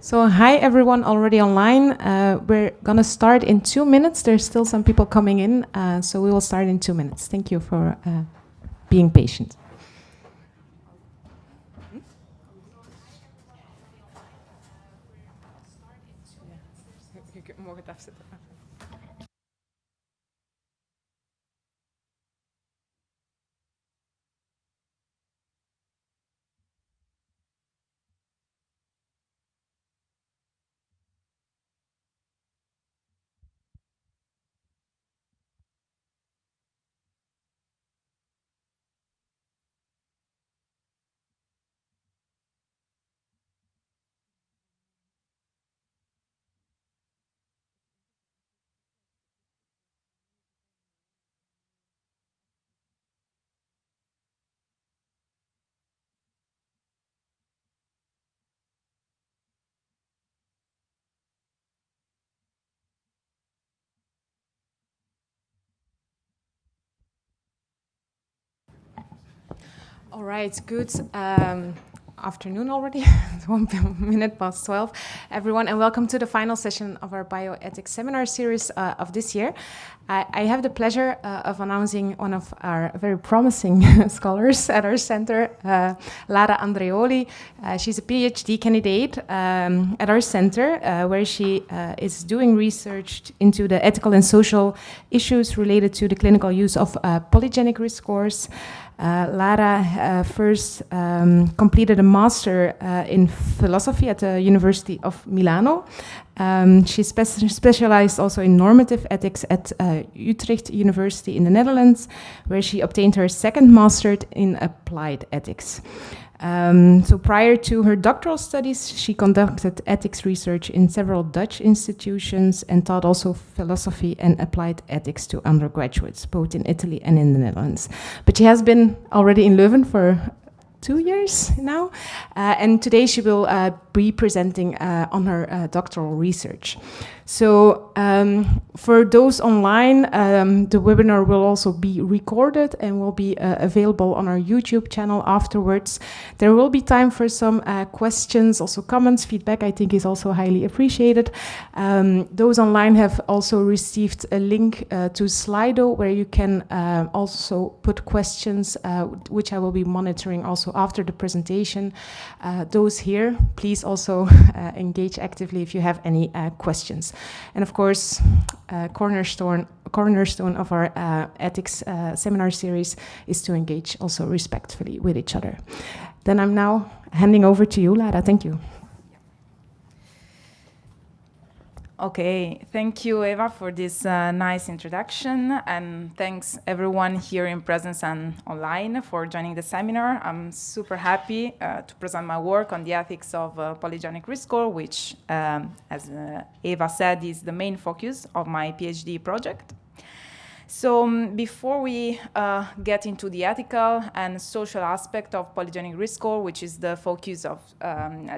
So hi everyone already online. We're gonna start in 2 minutes. There's still some people coming in, so we will start in 2 minutes. Thank you for being patient. All right, good afternoon already. It's 1 minute past 12, everyone, and welcome to the final session of our Bioethics seminar series of this year. I have the pleasure of announcing one of our very promising scholars at our center, Lara Andreoli. She's a PhD candidate at our center, where she is doing research into the ethical and social issues related to the clinical use of polygenic risk scores. Lara first completed a master in philosophy at the University of Milano. She specialized also in normative ethics at Utrecht University in the Netherlands, where she obtained her second master in applied ethics. So prior to her doctoral studies, she conducted ethics research in several Dutch institutions and taught also philosophy and applied ethics to undergraduates, both in Italy and in the Netherlands. But she has been already in Leuven for 2 years now, and today she will be presenting on her doctoral research. So for those online, the webinar will also be recorded and will be available on our YouTube channel afterwards. There will be time for some questions, also comments, feedback I think is also highly appreciated. Those online have also received a link to Slido where you can also put questions, which I will be monitoring also after the presentation. Those here, please also engage actively if you have any questions. And of course, cornerstone of our ethics seminar series is to engage also respectfully with each other. Then I'm now handing over to you, Lara. Thank you. Okay, thank you, Eva, for this nice introduction, and thanks everyone here in presence and online for joining the seminar. I'm super happy to present my work on the ethics of polygenic risk score, which, as Eva said, is the main focus of my PhD project. So before we get into the ethical and social aspect of polygenic risk score, which is the focus of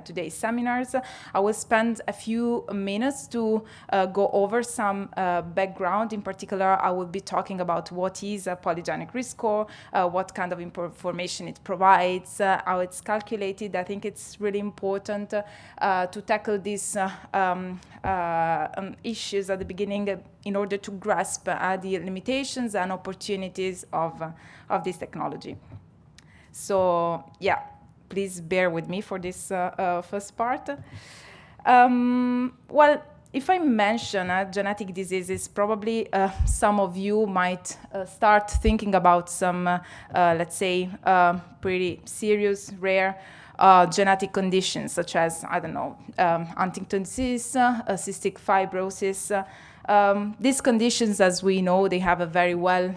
today's seminars, I will spend a few minutes to go over some background. In particular, I will be talking about what is a polygenic risk score, what kind of information it provides, how it's calculated. I think it's really important to tackle these issues at the beginning in order to grasp the limitations and opportunities of this technology. So yeah, please bear with me for this first part. Well, if I mention genetic diseases, probably some of you might start thinking about some, let's say, pretty serious, rare genetic conditions, such as, I don't know, Huntington's disease, cystic fibrosis. These conditions, as we know, they have a very well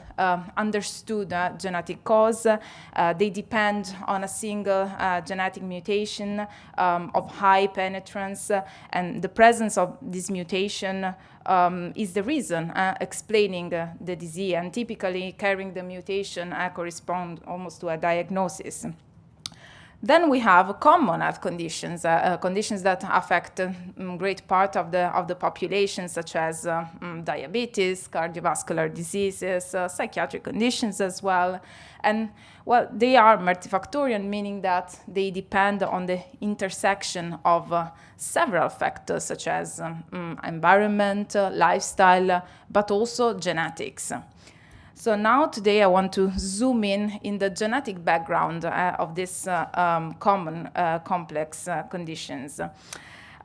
understood genetic cause. They depend on a single genetic mutation of high penetrance, and the presence of this mutation is the reason explaining the disease, and typically carrying the mutation corresponds almost to a diagnosis. Then we have common health conditions, conditions that affect a great part of the population, such as diabetes, cardiovascular diseases, psychiatric conditions as well. And, well, they are multifactorial, meaning that they depend on the intersection of several factors, such as environment, lifestyle, but also genetics. So now today I want to zoom in the genetic background of these common complex conditions.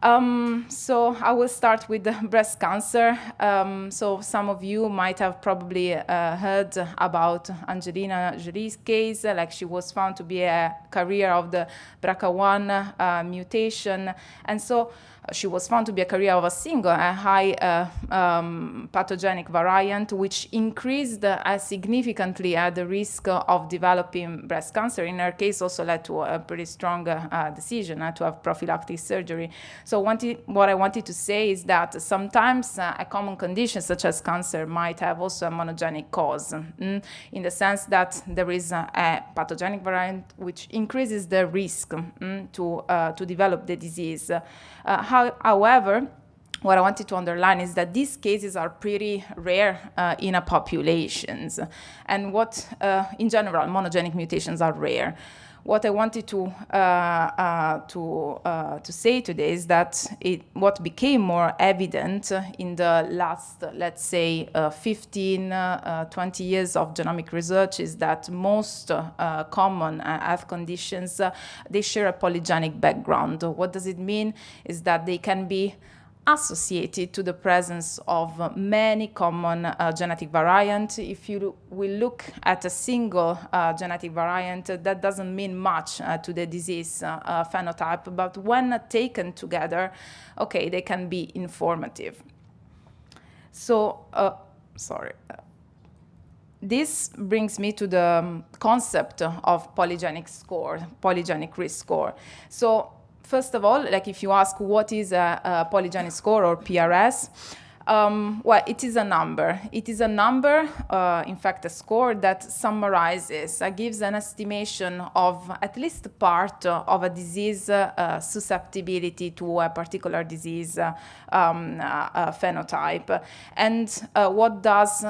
So I will start with breast cancer. So some of you might have probably heard about Angelina Jolie's case, like she was found to be a carrier of the BRCA1 mutation. And so she was found to be a carrier of a single, a high pathogenic variant, which increased significantly the risk of developing breast cancer. In her case, also led to a pretty strong decision to have prophylactic surgery. So what I wanted to say is that sometimes a common condition such as cancer might have also a monogenic cause, in the sense that there is a pathogenic variant which increases the risk to develop the disease. However, what I wanted to underline is that these cases are pretty rare in populations, and in general, monogenic mutations are rare. What I wanted to say today is that what became more evident in the last, let's say, 15, 20 years of genomic research is that most common health conditions, they share a polygenic background. What does it mean? Is that they can be associated to the presence of many common genetic variants. If you will look at a single genetic variant, that doesn't mean much to the disease phenotype, but when taken together, okay, they can be informative. So, this brings me to the concept of polygenic risk score. So, first of all, like if you ask what is a polygenic score or PRS, well, it is a number. It is a number, in fact, a score that summarizes, gives an estimation of at least part of a disease susceptibility to a particular disease phenotype. And what does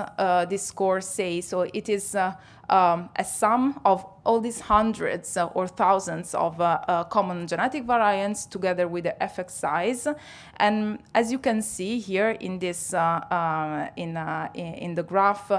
this score say? So it is a sum of all these hundreds or thousands of common genetic variants together with the effect size. And as you can see here in this in the graph,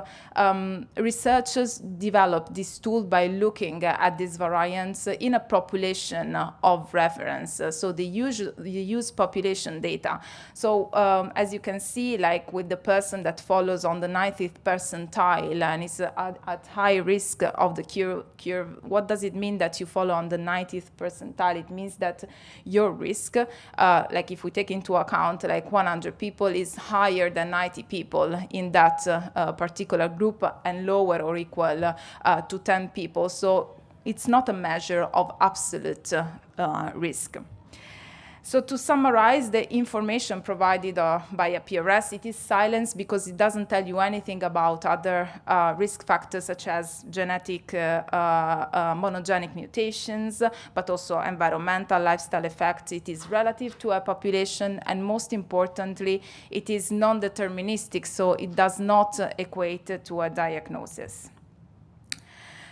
researchers developed this tool by looking at these variants in a population of reference. So they use population data. So as you can see, like with the person that follows on the 90th percentile and is at high risk of the curve, what does it mean that you follow on the 90th percentile? It means that your risk, like if we take into account like 100 people, is higher than 90 people in that particular group and lower or equal to 10 people. So it's not a measure of absolute risk. So to summarize, the information provided by a PRS, it is silenced because it doesn't tell you anything about other risk factors such as genetic monogenic mutations, but also environmental lifestyle effects. It is relative to a population, and most importantly, it is non-deterministic, so it does not equate to a diagnosis.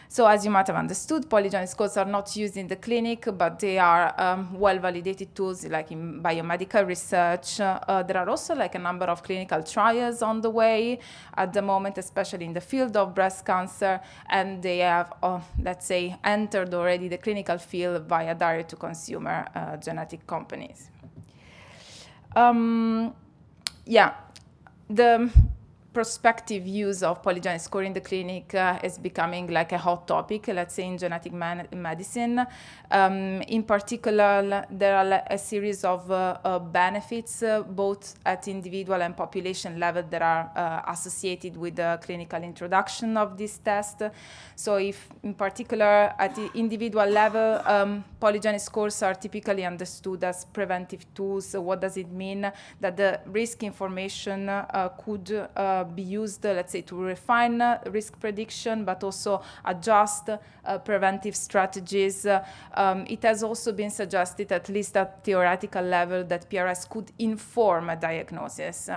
So as you might have understood, polygenic scores are not used in the clinic, but they are well-validated tools like in biomedical research. There are also like a number of clinical trials on the way at the moment, especially in the field of breast cancer, and they have, let's say, entered already the clinical field via direct-to-consumer genetic companies. The prospective use of polygenic score in the clinic is becoming like a hot topic, let's say, in genetic medicine. In particular, there are a series of benefits, both at individual and population level, that are associated with the clinical introduction of this test. So if, in particular, at the individual level, polygenic scores are typically understood as preventive tools. So what does it mean? That the risk information could be used, let's say, to refine risk prediction, but also adjust preventive strategies. It has also been suggested, at least at theoretical level, that PRS could inform a diagnosis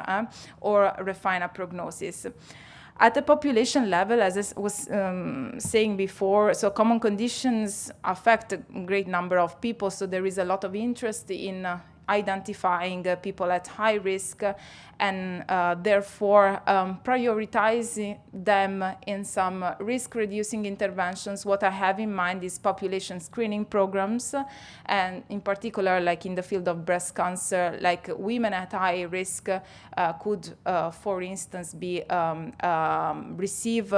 or refine a prognosis. At the population level, as I was saying before, so common conditions affect a great number of people, so there is a lot of interest in identifying people at high risk and therefore prioritizing them in some risk-reducing interventions. What I have in mind is population screening programs, and in particular, like in the field of breast cancer, like women at high risk could, for instance, be receive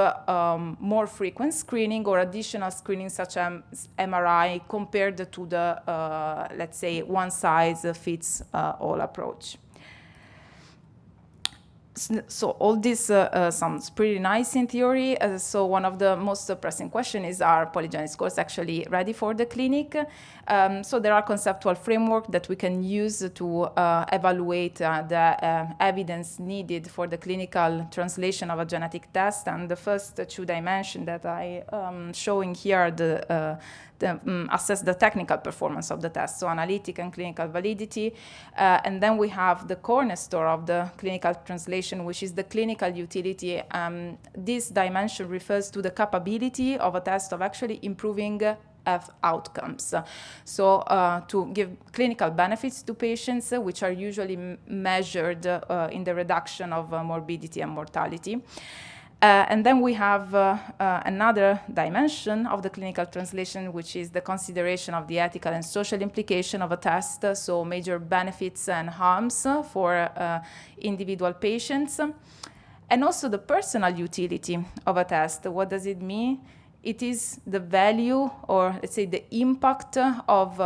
more frequent screening or additional screening such as MRI compared to the, let's say, one-size-fits-all approach. So all this sounds pretty nice in theory. So one of the most pressing questions is, are polygenic scores actually ready for the clinic? So there are conceptual frameworks that we can use to evaluate the evidence needed for the clinical translation of a genetic test. And the first two dimensions that I am showing here are assess the technical performance of the test, so analytic and clinical validity. And then we have the cornerstone of the clinical translation, which is the clinical utility. This dimension refers to the capability of a test of actually improving health outcomes. So to give clinical benefits to patients, which are usually measured in the reduction of morbidity and mortality. And then we have another dimension of the clinical translation, which is the consideration of the ethical and social implication of a test, so major benefits and harms for individual patients, and also the personal utility of a test. What does it mean? It is the value, or let's say the impact of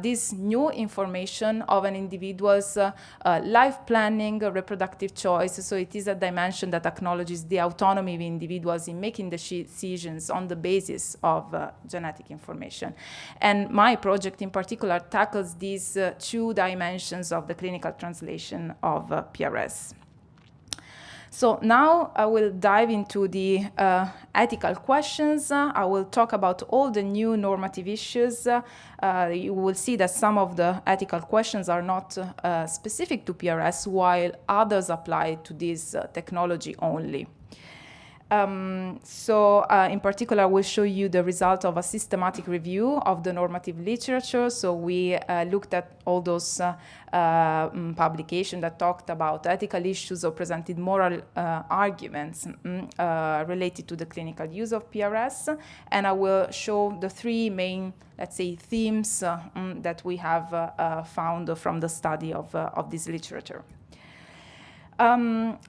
this new information of an individual's life planning, reproductive choice. So it is a dimension that acknowledges the autonomy of individuals in making decisions on the basis of genetic information. And my project in particular tackles these two dimensions of the clinical translation of PRS. So now I will dive into the ethical questions. I will talk about all the new normative issues. You will see that some of the ethical questions are not specific to PRS, while others apply to this technology only. In particular, we'll show you the result of a systematic review of the normative literature. So we looked at all those publications that talked about ethical issues or presented moral arguments related to the clinical use of PRS. And I will show the three main, let's say, themes that we have found from the study of this literature.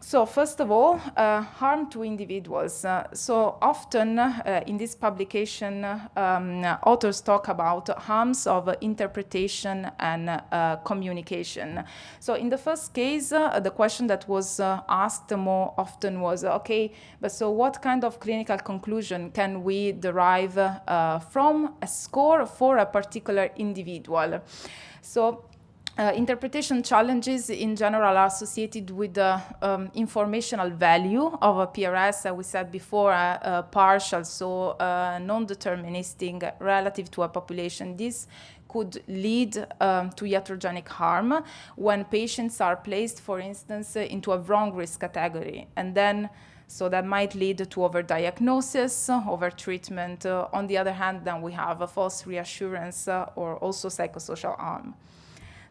So first of all, harm to individuals. So often in this publication, authors talk about harms of interpretation and communication. So in the first case, the question that was asked more often was, okay, but so what kind of clinical conclusion can we derive from a score for a particular individual? So interpretation challenges in general are associated with the informational value of a PRS, we said before, partial, so non-deterministic relative to a population. This could lead to iatrogenic harm when patients are placed, for instance, into a wrong risk category. And then so that might lead to overdiagnosis, overtreatment. On the other hand, then we have a false reassurance or also psychosocial harm.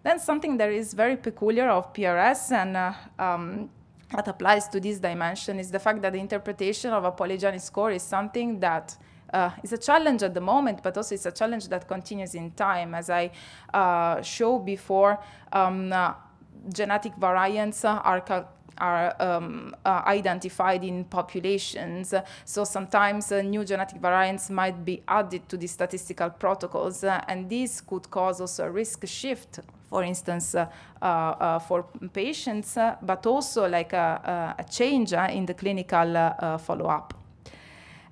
Then something that is very peculiar of PRS and that applies to this dimension is the fact that the interpretation of a polygenic score is something that is a challenge at the moment, but also it's a challenge that continues in time. As I showed before, genetic variants are identified in populations. So sometimes new genetic variants might be added to the statistical protocols, and this could cause also a risk shift, for instance, for patients, but also like a change in the clinical follow-up.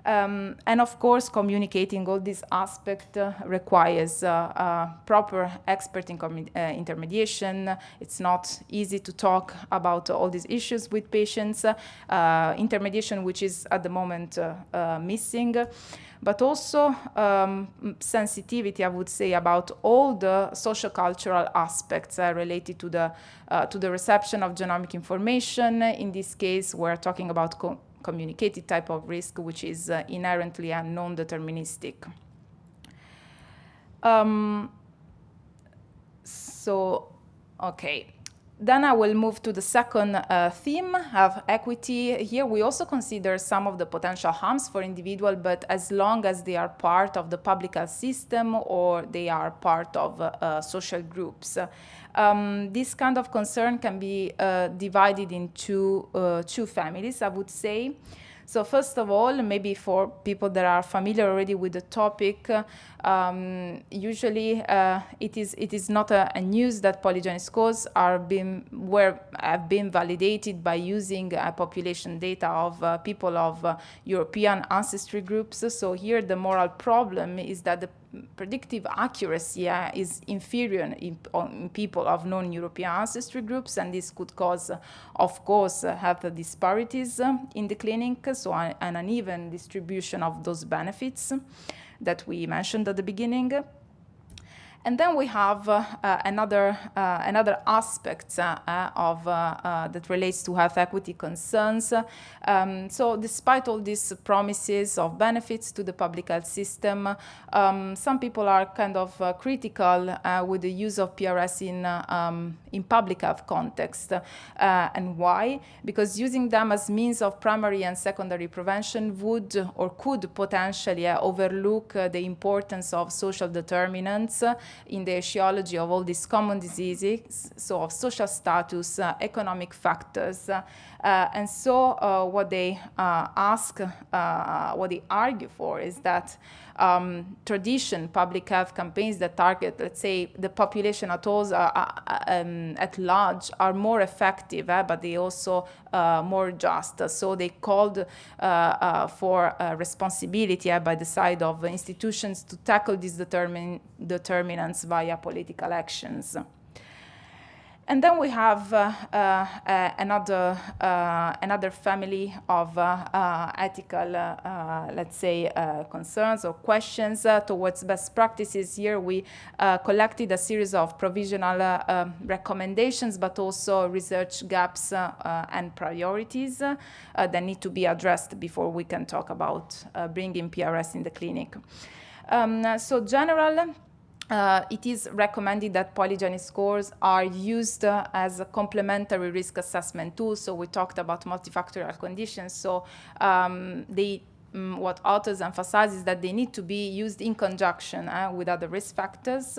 And of course, communicating all these aspects requires proper expert intermediation. It's not easy to talk about all these issues with patients. Intermediation, which is at the moment missing, but also sensitivity, I would say, about all the social-cultural aspects related to the reception of genomic information. In this case, we're talking about communicated type of risk, which is inherently and non-deterministic. Okay. Then I will move to the second theme of equity. Here we also consider some of the potential harms for individuals, but as long as they are part of the public health system or they are part of social groups. This kind of concern can be divided into two families, I would say. So first of all, maybe for people that are familiar already with the topic, usually it is not a news that polygenic scores have been validated by using population data of people of European ancestry groups. So here the moral problem is that the predictive accuracy is inferior in people of non-European ancestry groups, and this could cause, of course, health disparities in the clinic, so an uneven distribution of those benefits that we mentioned at the beginning. And then we have another aspect that relates to health equity concerns. So despite all these promises of benefits to the public health system, some people are kind of critical with the use of PRS in public health context. And why? Because using them as means of primary and secondary prevention would or could potentially overlook the importance of social determinants in the etiology of all these common diseases, so of social status, economic factors. And so what they what they argue for is that public health campaigns that target, let's say, the population at large are more effective, but they also more just. So they called for responsibility by the side of institutions to tackle these determinants via political actions. And then we have another family of ethical, let's say, concerns or questions towards best practices. Here we collected a series of provisional recommendations, but also research gaps and priorities that need to be addressed before we can talk about bringing PRS in the clinic. So general, it is recommended that polygenic scores are used as a complementary risk assessment tool. So we talked about multifactorial conditions. So what authors emphasize is that they need to be used in conjunction with other risk factors.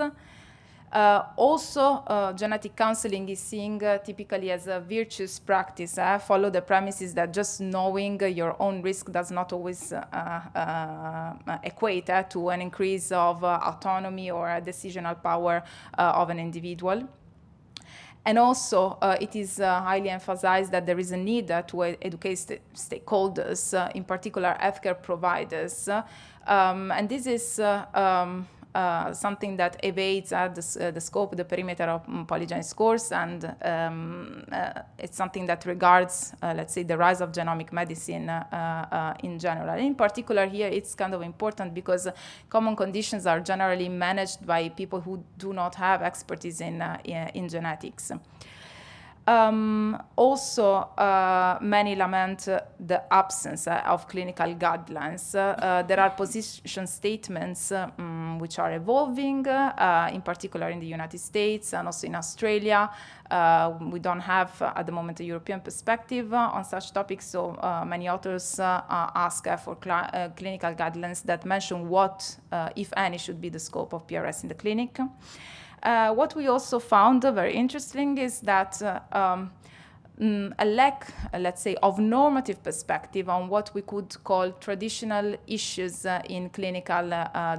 Also, genetic counseling is seen typically as a virtuous practice. Follow the premises that just knowing your own risk does not always equate to an increase of autonomy or decisional power of an individual. And also, it is highly emphasized that there is a need to educate stakeholders, in particular healthcare providers. And this is something that evades the scope, the perimeter of polygenic scores, and it's something that regards, let's say, the rise of genomic medicine in general. In particular, here it's kind of important because common conditions are generally managed by people who do not have expertise in genetics. Also, many lament the absence of clinical guidelines. There are position statements which are evolving, in particular in the United States and also in Australia. We don't have, at the moment, a European perspective on such topics, so many authors ask for clinical guidelines that mention what, if any, should be the scope of PRS in the clinic. What we also found very interesting is that a lack, let's say, of normative perspective on what we could call traditional issues in clinical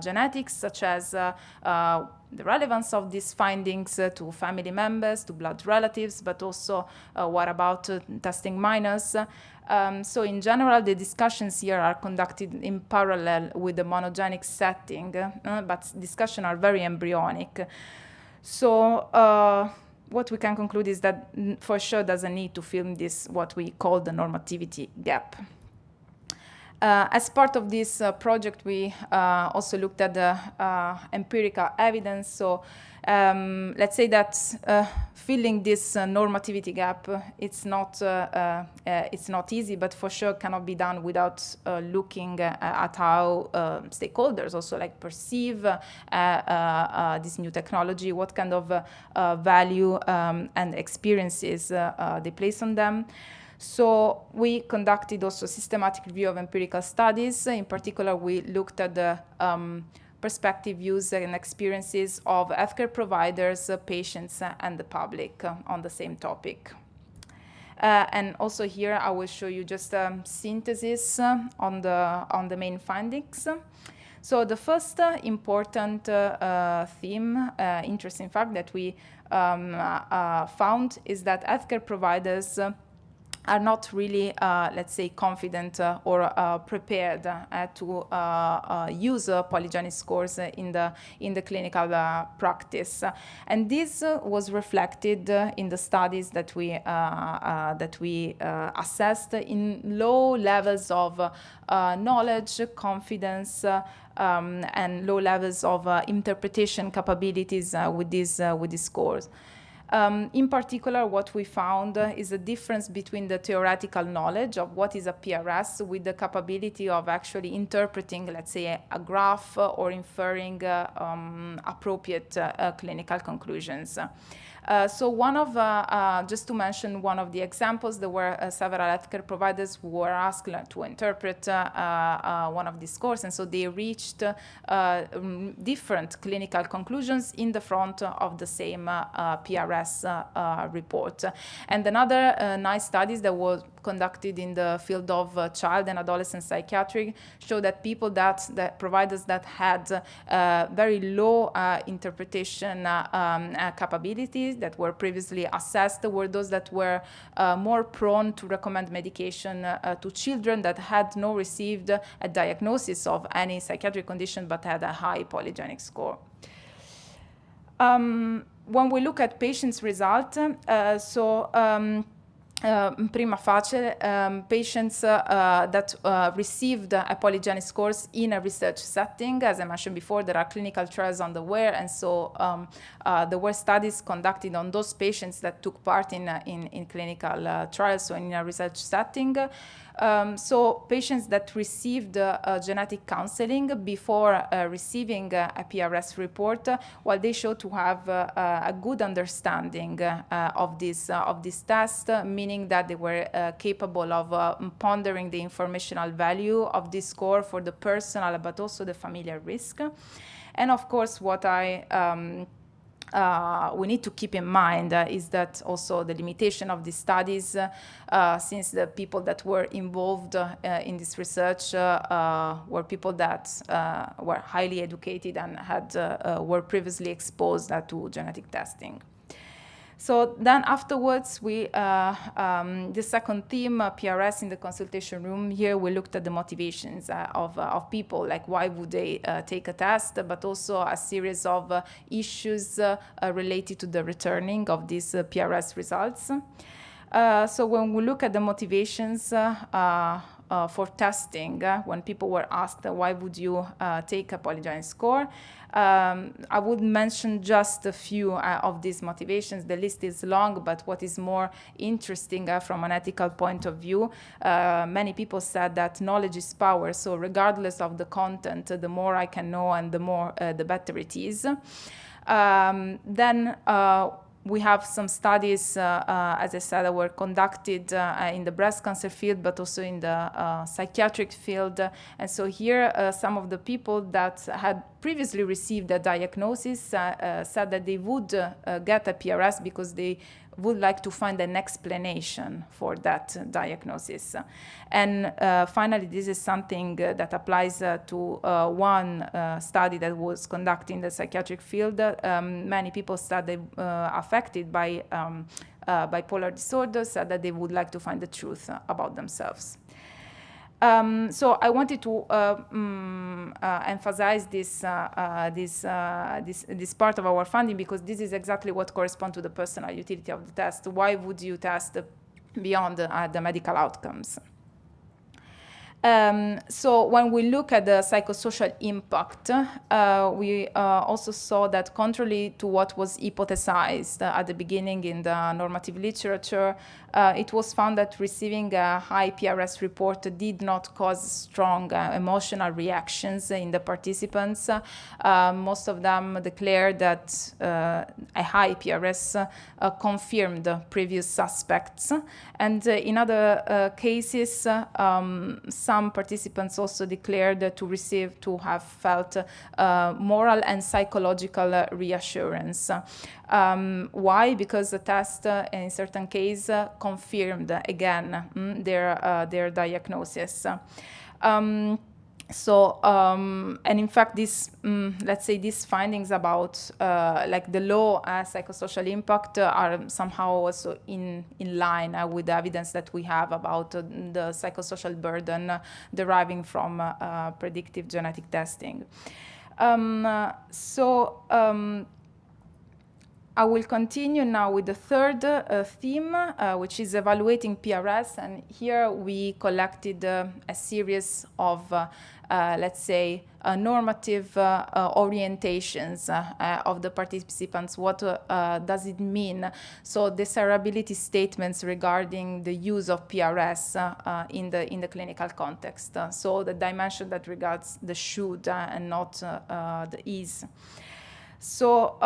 genetics, such as the relevance of these findings to family members, to blood relatives, but also what about testing minors. So in general, the discussions here are conducted in parallel with the monogenic setting, but discussions are very embryonic. So what we can conclude is that for sure there's a need to fill this, what we call the normativity gap. As part of this project, we also looked at the empirical evidence. So let's say that filling this normativity gap, it's not easy, but for sure cannot be done without looking at how stakeholders also like perceive this new technology, what kind of value and experiences they place on them. So we conducted also systematic review of empirical studies. In particular, we looked at the perspective, views, and experiences of healthcare providers, patients, and the public on the same topic. And also here, I will show you just a synthesis on the main findings. So the first important theme, interesting fact that we found is that healthcare providers are not really, let's say, confident or prepared to use polygenic scores in the clinical practice, and this was reflected in the studies that we assessed in low levels of knowledge, confidence, and low levels of interpretation capabilities with these scores. In particular, what we found is a difference between the theoretical knowledge of what is a PRS with the capability of actually interpreting, let's say, a graph or inferring appropriate clinical conclusions. So one of, just to mention one of the examples, there were several healthcare providers who were asked to interpret one of these scores, and so they reached different clinical conclusions in the front of the same PRS report. And another nice studies that was conducted in the field of child and adolescent psychiatry showed that people that providers that had very low interpretation capabilities that were previously assessed were those that were more prone to recommend medication to children that had not received a diagnosis of any psychiatric condition but had a high polygenic score. When we look at patients' result, prima facie, patients that received a polygenic scores in a research setting. As I mentioned before, there are clinical trials on the way, and so there were studies conducted on those patients that took part in clinical trials, so in a research setting. So patients that received genetic counseling before receiving a PRS report, while they showed to have a good understanding of this test, meaning that they were capable of pondering the informational value of this score for the personal but also the familial risk. And of course, what we need to keep in mind is that also the limitation of these studies, since the people that were involved in this research were people that were highly educated and were previously exposed to genetic testing. So then afterwards, the second theme, PRS in the consultation room, here we looked at the motivations of people, like why would they take a test, but also a series of issues related to the returning of these PRS results. So when we look at the motivations for testing, when people were asked why would you take a polygenic score, I would mention just a few of these motivations. The list is long, but what is more interesting from an ethical point of view, many people said that knowledge is power, so regardless of the content, the more I can know and the better it is. Then we have some studies, as I said, that were conducted in the breast cancer field, but also in the psychiatric field. And so here, some of the people that had previously received a diagnosis said that they would get a PRS because they would like to find an explanation for that diagnosis. And finally, this is something that applies to one study that was conducted in the psychiatric field. Many people studied affected by bipolar disorders said that they would like to find the truth about themselves. So I wanted to emphasize this part of our finding, because this is exactly what corresponds to the personal utility of the test. Why would you test beyond the medical outcomes? So when we look at the psychosocial impact, we also saw that contrary to what was hypothesized at the beginning in the normative literature, it was found that receiving a high PRS report did not cause strong emotional reactions in the participants. Most of them declared that a high PRS confirmed previous suspects. And in other cases, some participants also declared to have felt moral and psychological reassurance. Why? Because the test in certain cases confirmed again their diagnosis. And in fact, let's say these findings about like the low psychosocial impact are somehow also in line with the evidence that we have about the psychosocial burden deriving from predictive genetic testing. I will continue now with the third theme, which is evaluating PRS. And here we collected a series of, let's say, normative orientations of the participants. What does it mean? So desirability statements regarding the use of PRS in the clinical context. So the dimension that regards the should and not the is. So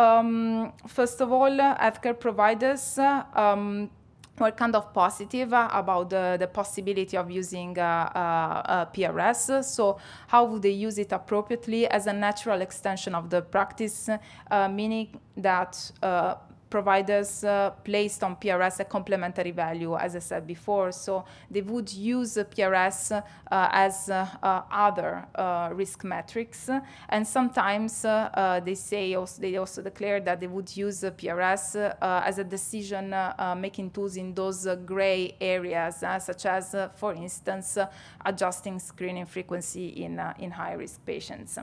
first of all, healthcare providers were kind of positive about the possibility of using PRS. So how would they use it appropriately as a natural extension of the practice, meaning that providers placed on PRS a complementary value, as I said before. So they would use PRS as other risk metrics. And sometimes they also declare that they would use PRS as a decision-making tools in those gray areas, such as, for instance, adjusting screening frequency in high-risk patients.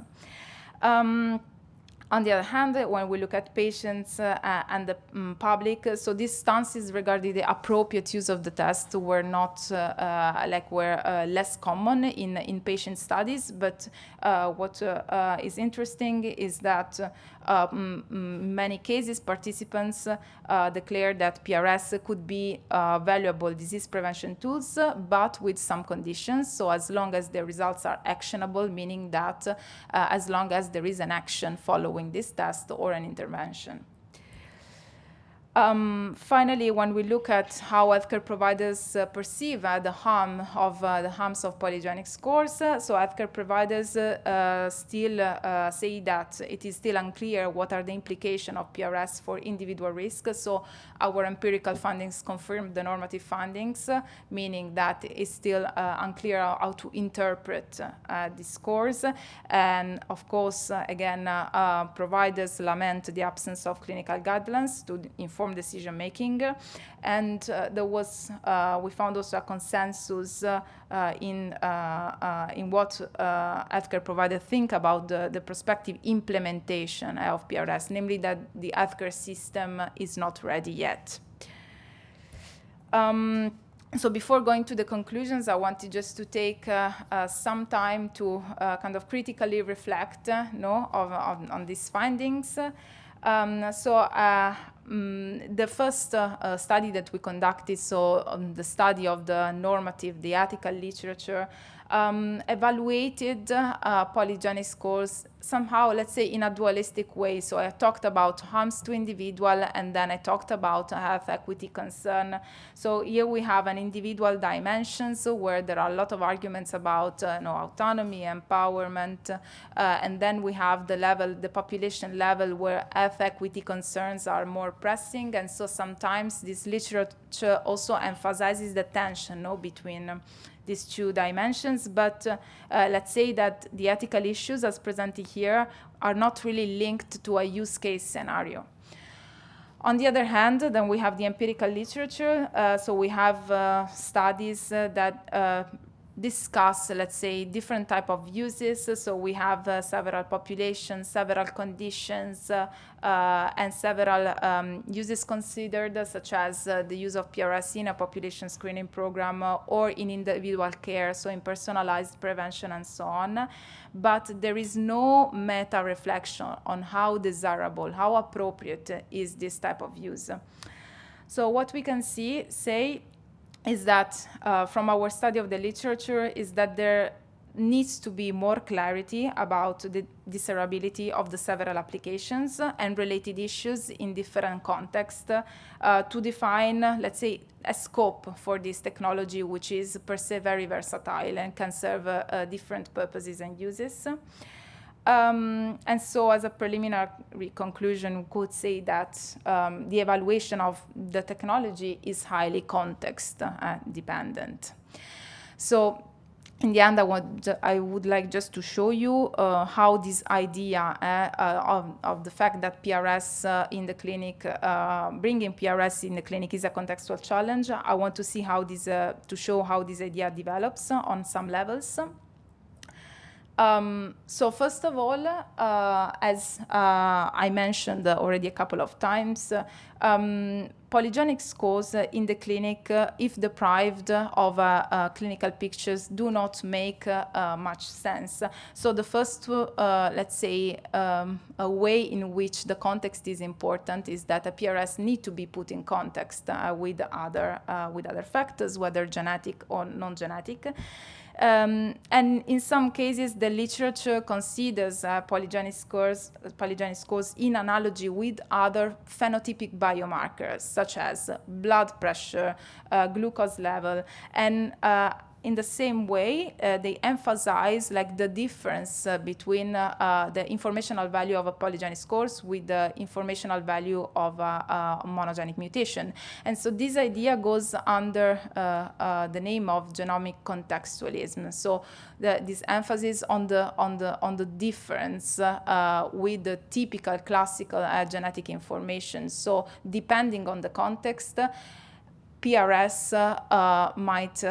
On the other hand, when we look at patients and the public, so these stances regarding the appropriate use of the test were not less common in patient studies. But what is interesting is that in many cases, participants declared that PRS could be valuable disease prevention tools, but with some conditions. So as long as the results are actionable, meaning that as long as there is an action following this test or an intervention. Finally, when we look at how healthcare providers perceive the harms of polygenic scores, so healthcare providers still say that it is still unclear what are the implications of PRS for individual risk. So our empirical findings confirm the normative findings, meaning that it's still unclear how to interpret these scores. And of course, again, providers lament the absence of clinical guidelines to inform decision-making, and there was we found also a consensus in what healthcare providers think about the prospective implementation of PRS, namely that the healthcare system is not ready yet. So before going to the conclusions, I wanted just to take some time to kind of critically reflect on these findings. The first study that we conducted, the study of the normative, the ethical literature, evaluated polygenic scores somehow, let's say, in a dualistic way. So I talked about harms to individual, and then I talked about health equity concern. So here we have an individual dimensions where there are a lot of arguments about autonomy, empowerment, and then we have the population level, where health equity concerns are more pressing. And so sometimes this literature also emphasizes the tension between these two dimensions, but let's say that the ethical issues as presented here are not really linked to a use case scenario. On the other hand, then we have the empirical literature. So we have studies that discuss, let's say, different type of uses. So we have several populations, several conditions, and several uses considered, such as the use of PRS in a population screening program or in individual care, so in personalized prevention and so on. But there is no meta-reflection on how desirable, how appropriate is this type of use. So what we can say is that from our study of the literature is that there needs to be more clarity about the desirability of the several applications and related issues in different contexts to define, let's say, a scope for this technology, which is per se very versatile and can serve different purposes and uses. And so as a preliminary conclusion, we could say that the evaluation of the technology is highly context dependent. So in the end, I would like just to show you how this idea of the fact that PRS in the clinic, bringing PRS in the clinic is a contextual challenge. I want to see how this, to show how this idea develops on some levels. So first of all, as I mentioned already a couple of times, polygenic scores in the clinic, if deprived of clinical pictures, do not make much sense. So the first, let's say, a way in which the context is important is that a PRS need to be put in context with other factors, whether genetic or non-genetic. And in some cases, the literature considers polygenic scores in analogy with other phenotypic biomarkers, such as blood pressure, glucose level, and in the same way, they emphasize like the difference between the informational value of a polygenic scores with the informational value of a monogenic mutation. And so this idea goes under the name of genomic contextualism. So this emphasis on the difference with the typical classical genetic information. So depending on the context, PRS might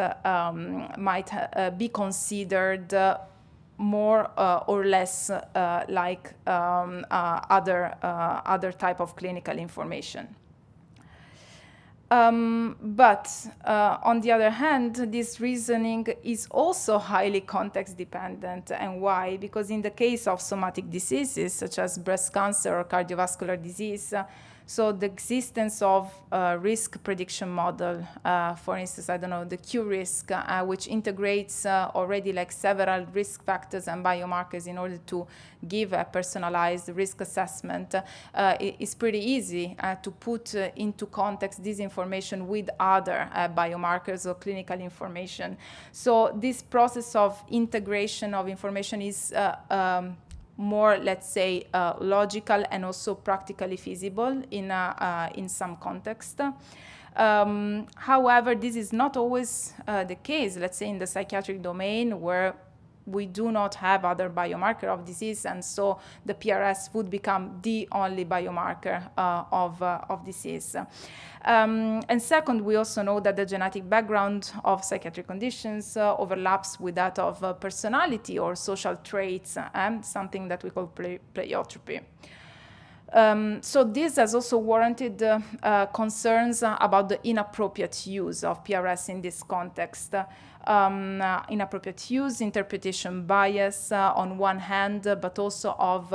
be considered more or less like other type of clinical information. But on the other hand, this reasoning is also highly context dependent. And why? Because in the case of somatic diseases, such as breast cancer or cardiovascular disease, so the existence of risk prediction model, for instance, I don't know, the Q-risk, which integrates already like several risk factors and biomarkers in order to give a personalized risk assessment, is pretty easy to put into context this information with other biomarkers or clinical information. So this process of integration of information is more, let's say, logical and also practically feasible in some context. However, this is not always the case, let's say, in the psychiatric domain, where we do not have other biomarker of disease, and so the PRS would become the only biomarker of disease. And second, we also know that the genetic background of psychiatric conditions overlaps with that of personality or social traits, and something that we call pleiotropy. So this has also warranted concerns about the inappropriate use of PRS in this context. Inappropriate use, interpretation bias on one hand, but also of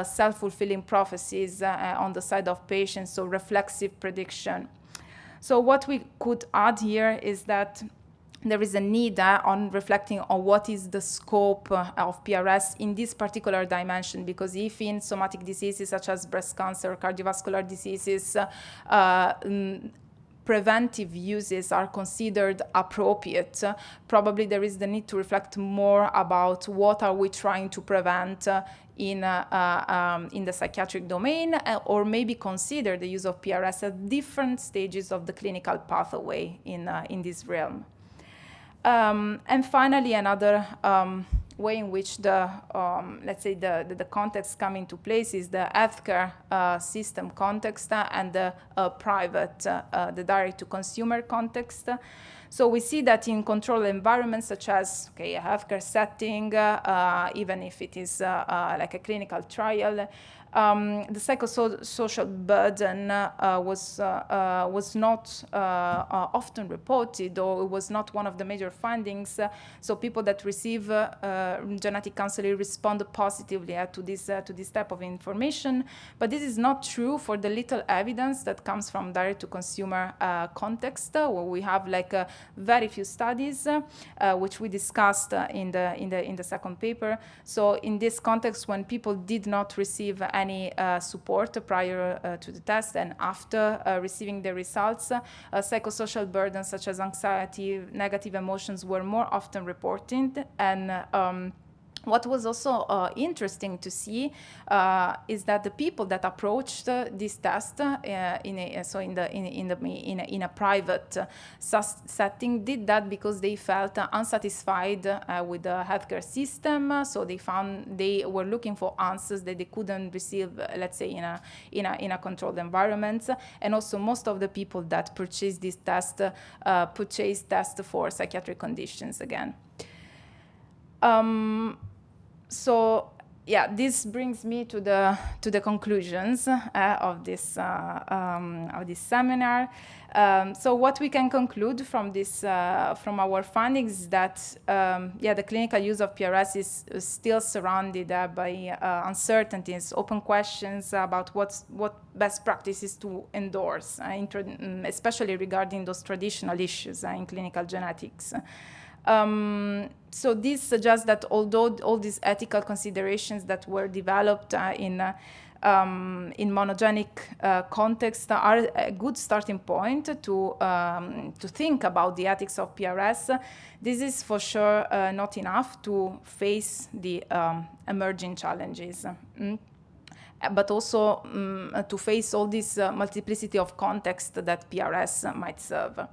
self-fulfilling prophecies on the side of patients, so reflexive prediction. So what we could add here is that there is a need on reflecting on what is the scope of PRS in this particular dimension, because if in somatic diseases such as breast cancer, cardiovascular diseases, preventive uses are considered appropriate, probably there is the need to reflect more about what are we trying to prevent in the psychiatric domain, or maybe consider the use of PRS at different stages of the clinical pathway in this realm. And finally, another way in which the, let's say, the context come into place is the healthcare system context and the private, the direct-to-consumer context. So we see that in controlled environments such as a healthcare setting, even if it is like a clinical trial, the psychosocial burden was not often reported, or it was not one of the major findings. So people that receive genetic counseling respond positively to this type of information. But this is not true for the little evidence that comes from direct-to-consumer context, where we have like very few studies, which we discussed in the second paper. So in this context, when people did not receive any support prior to the test and after receiving the results, psychosocial burdens such as anxiety, negative emotions were more often reported. And what was also interesting to see is that the people that approached this test in a private setting did that because they felt unsatisfied with the healthcare system. So they were looking for answers that they couldn't receive, let's say, in a controlled environment. And also, most of the people that purchased this test purchased tests for psychiatric conditions again. So yeah, this brings me to the conclusions of this seminar. So what we can conclude from this from our findings is that the clinical use of PRS is still surrounded by uncertainties, open questions about what best practices to endorse, especially regarding those traditional issues in clinical genetics. So this suggests that although all these ethical considerations that were developed in monogenic context are a good starting point to think about the ethics of PRS, this is for sure not enough to face the emerging challenges. But also to face all this multiplicity of context that PRS might serve.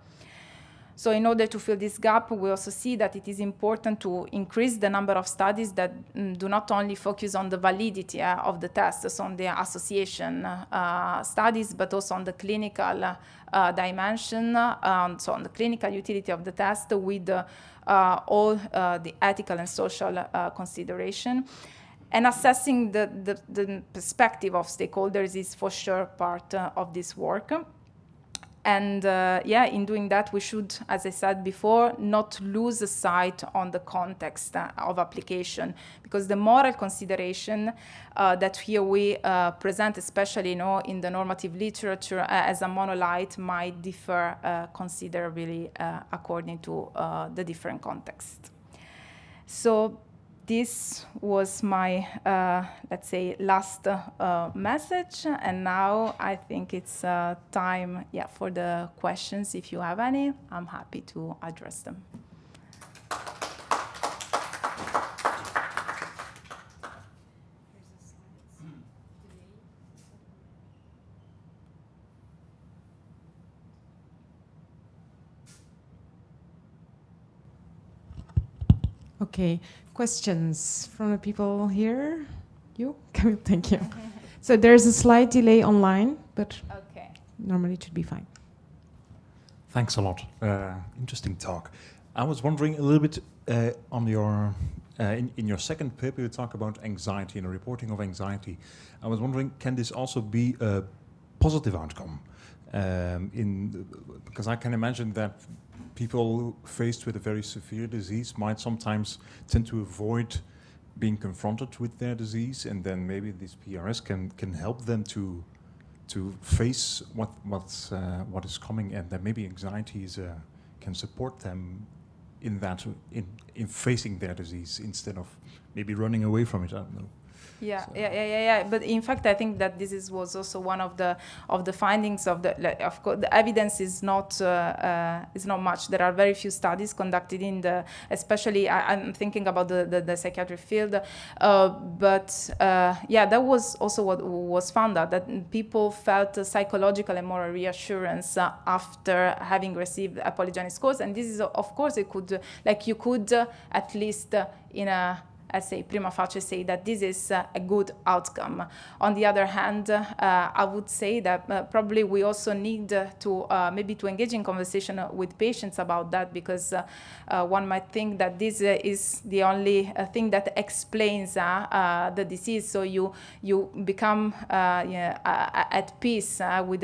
So in order to fill this gap, we also see that it is important to increase the number of studies that do not only focus on the validity of the tests, on the association studies, but also on the clinical dimension, so on the clinical utility of the test with all the ethical and social consideration. And assessing the perspective of stakeholders is for sure part of this work. And in doing that, we should, as I said before, not lose sight on the context of application, because the moral consideration that here we present, especially in the normative literature as a monolith, might differ considerably according to the different contexts. So this was my, let's say, last message, and now I think it's time, for the questions. If you have any, I'm happy to address them. Okay, questions from the people here? You? Thank you. So there's a slight delay online, but normally it should be fine. Thanks a lot. Interesting talk. I was wondering a little bit on your, in your second paper, you talk about anxiety and the reporting of anxiety. I was wondering, can this also be a positive outcome? Because I can imagine that people faced with a very severe disease might sometimes tend to avoid being confronted with their disease, and then maybe this PRS can help them to face what is coming, and that maybe anxiety can support them in that in facing their disease instead of maybe running away from it. I don't know. Yeah, so. yeah. But in fact, I think that this was also one of the findings of the. Of course, the evidence is not much. There are very few studies conducted in especially I'm thinking about the psychiatric field, but that was also what was found out, that people felt psychological and moral reassurance after having received a polygenic course, and this is of course it could you could at least in a. I say prima facie say that this is a good outcome. On the other hand, I would say that probably we also need to maybe to engage in conversation with patients about that, because one might think that this is the only thing that explains the disease. So you become at peace with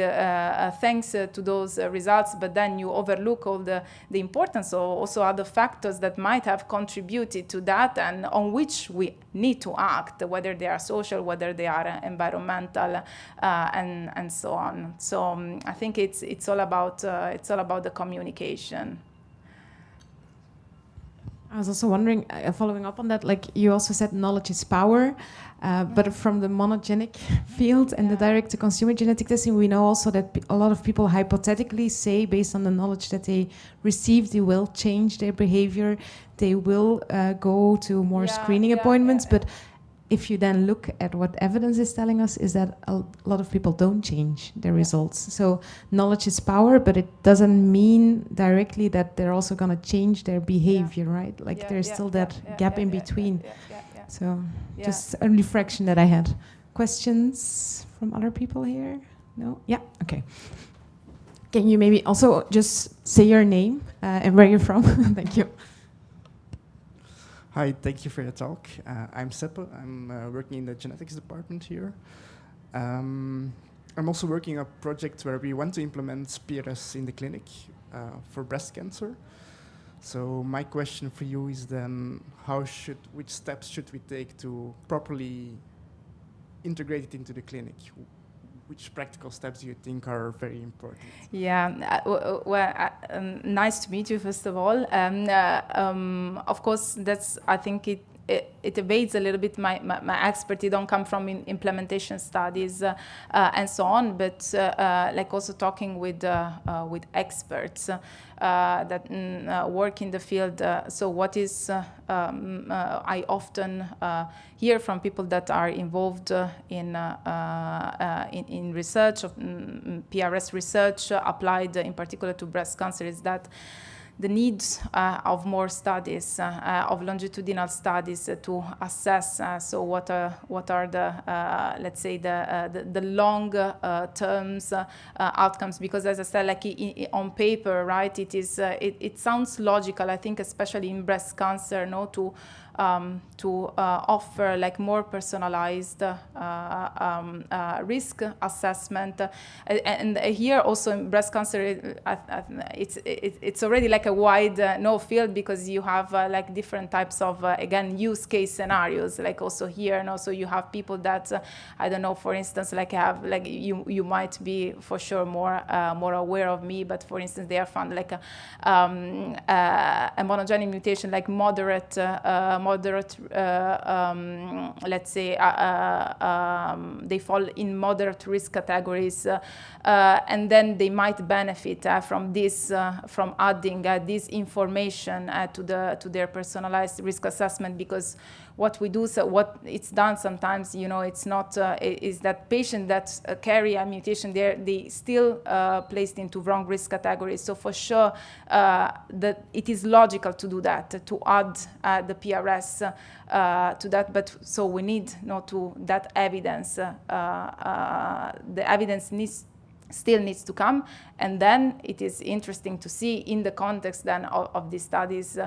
thanks to those results, but then you overlook all the importance of also other factors that might have contributed to that, and on which we need to act, whether they are social, whether they are environmental, and so on. So I think it's all about the communication. I was also wondering, following up on that, you also said knowledge is power, but from the monogenic field and the direct-to-consumer genetic testing, we know also that a lot of people hypothetically say, based on the knowledge that they receive, they will change their behavior, they will go to more screening appointments, but if you then look at what evidence is telling us, is that a lot of people don't change their results. So knowledge is power, but it doesn't mean directly that they're also going to change their behavior, right? There's still that gap in between. So just a reflection that I had. Questions from other people here? No? Yeah, okay. Can you maybe also just say your name and where you're from? Thank you. Hi, thank you for the talk. I'm Seppe. I'm working in the genetics department here. I'm also working on a project where we want to implement PRS in the clinic for breast cancer. So my question for you is then, which steps should we take to properly integrate it into the clinic? Which practical steps do you think are very important? Yeah, nice to meet you, first of all. Of course, I think it evades a little bit my expertise. Don't come from implementation studies and so on, but also talking with experts that work in the field. So what is I often hear from people that are involved in research of PRS research applied in particular to breast cancer is that the needs of more studies, of longitudinal studies to assess. So what are the let's say the long terms outcomes? Because as I said, on paper, right? It sounds logical. I think especially in breast cancer, to offer more personalized risk assessment, and here also in breast cancer, it's already a wide field, because you have different types of again use case scenarios. Also here, so you have people that I don't know, for instance, have you might be for sure more aware of me, but for instance, they have found a monogenic mutation, moderate, let's say, they fall in moderate risk categories, and then they might benefit from this, from adding this information to their personalized risk assessment, because what we do, so what it's done sometimes, it's not, is that patients that carry a mutation, they still placed into wrong risk categories. So for sure, that it is logical to do that, to add the PRS to that. But so we need to that evidence. The evidence still needs to come, and then it is interesting to see in the context then of these studies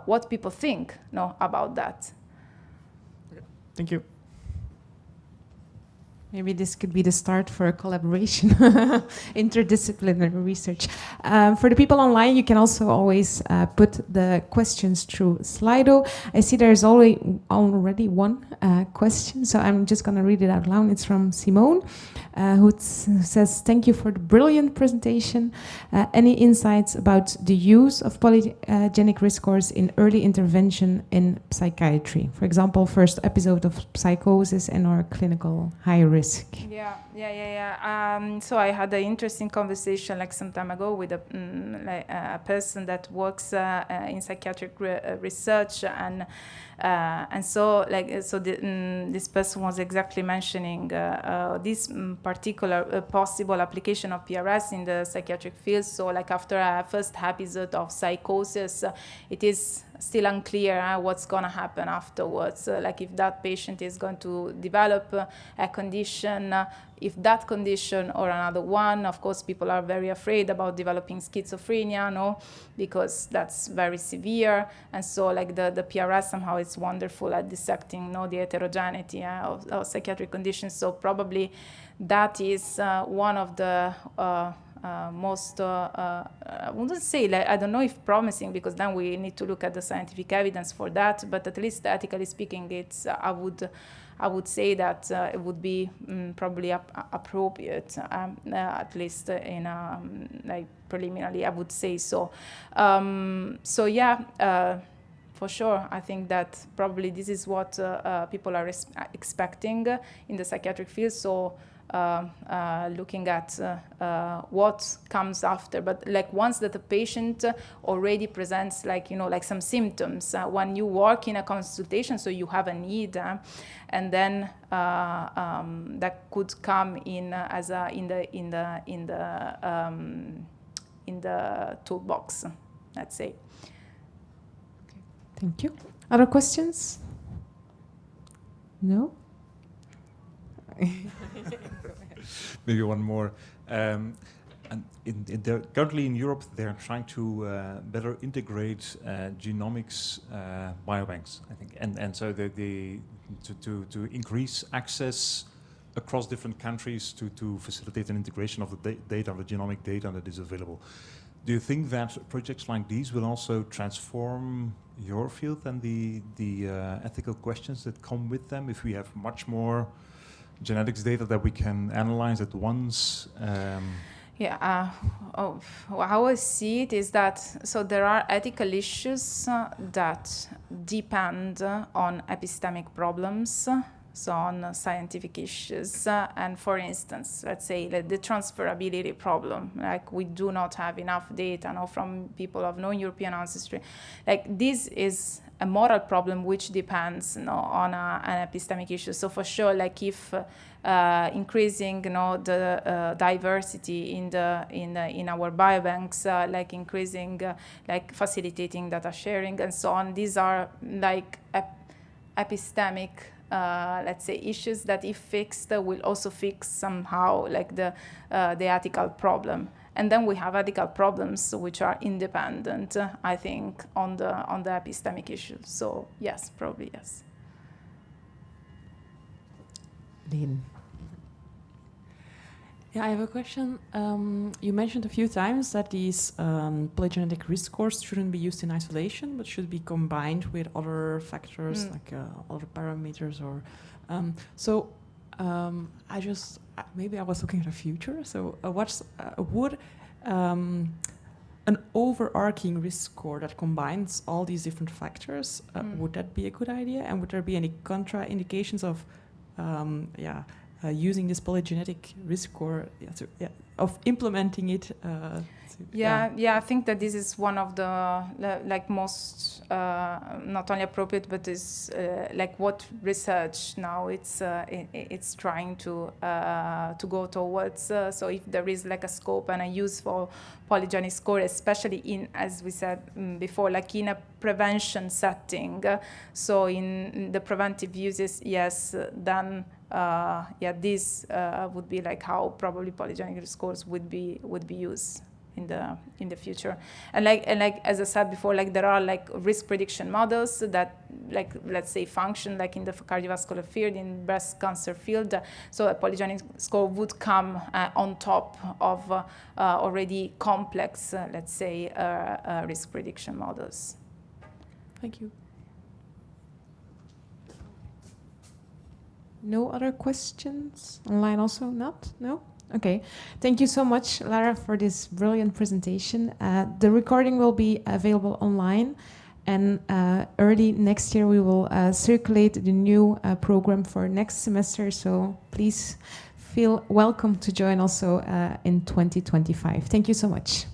what people think about that. Thank you. Maybe this could be the start for a collaboration, interdisciplinary research. For the people online, you can also always put the questions through Slido. I see there's already one question, so I'm just going to read it out loud. It's from Simone, who says, "Thank you for the brilliant presentation. Any insights about the use of polygenic risk scores in early intervention in psychiatry? For example, first episode of psychosis and or clinical high risk." Yeah. So I had an interesting conversation like some time ago with a person that works in psychiatric research, and this person was exactly mentioning this particular possible application of PRS in the psychiatric field. So like after a first episode of psychosis, it is still unclear what's going to happen afterwards. Like if that patient is going to develop a condition, if that condition or another one, of course, people are very afraid about developing schizophrenia, no, because that's very severe. And so like the PRS somehow is wonderful at dissecting, no, the heterogeneity of psychiatric conditions. So probably that is one of the most, I wouldn't say, like, I don't know if promising, because then we need to look at the scientific evidence for that, but at least ethically speaking, it's, I would say that it would be probably appropriate, at least in like preliminarily, I would say so. So yeah, for sure, I think that probably this is what people are expecting in the psychiatric field. So looking at what comes after, but like once that the patient already presents like, you know, like some symptoms, when you work in a consultation, so you have a need, and then that could come in as a in the toolbox, let's say. Okay. Thank you. Other questions? No? Maybe one more. And currently in Europe, they're trying to better integrate genomics biobanks, I think, and so to increase access across different countries to facilitate an integration of the data, of the genomic data that is available. Do you think that projects like these will also transform your field and the ethical questions that come with them if we have much more genetics data that we can analyze at once? Yeah, how I see it is that, so there are ethical issues that depend on epistemic problems, so on scientific issues. And for instance, let's say the transferability problem, like we do not have enough data now from people of non-European ancestry. Like this is a moral problem which depends, you know, on an epistemic issue. So for sure, like if increasing, you know, the diversity in our biobanks, like increasing, like facilitating data sharing and so on, these are like epistemic, let's say, issues that if fixed will also fix somehow like the ethical problem. And then we have ethical problems which are independent, I think, on the epistemic issues. So yes, probably yes. Lynn. Yeah, I have a question. You mentioned a few times that these polygenetic risk scores shouldn't be used in isolation, but should be combined with other factors like other parameters. Or I just maybe I was looking at the future. So would an overarching risk score that combines all these different factors, would that be a good idea? And would there be any contraindications of using this polygenetic risk score, of implementing it? I think that this is one of the like most not only appropriate, but is like what research now it's trying to go towards. So if there is like a scope and a use for polygenic score, especially in, as we said before, like in a prevention setting. So in the preventive uses, yes, then this would be like how probably polygenic scores would be used. in the future. And like as I said before, like there are like risk prediction models that, like, let's say, function like in the cardiovascular field, in breast cancer field. So a polygenic score would come on top of already complex, let's say, risk prediction models. Thank you. No other questions online also? Not? No? Okay. Thank you so much, Lara, for this brilliant presentation. The recording will be available online, and early next year we will circulate the new program for next semester, so please feel welcome to join also in 2025. Thank you so much.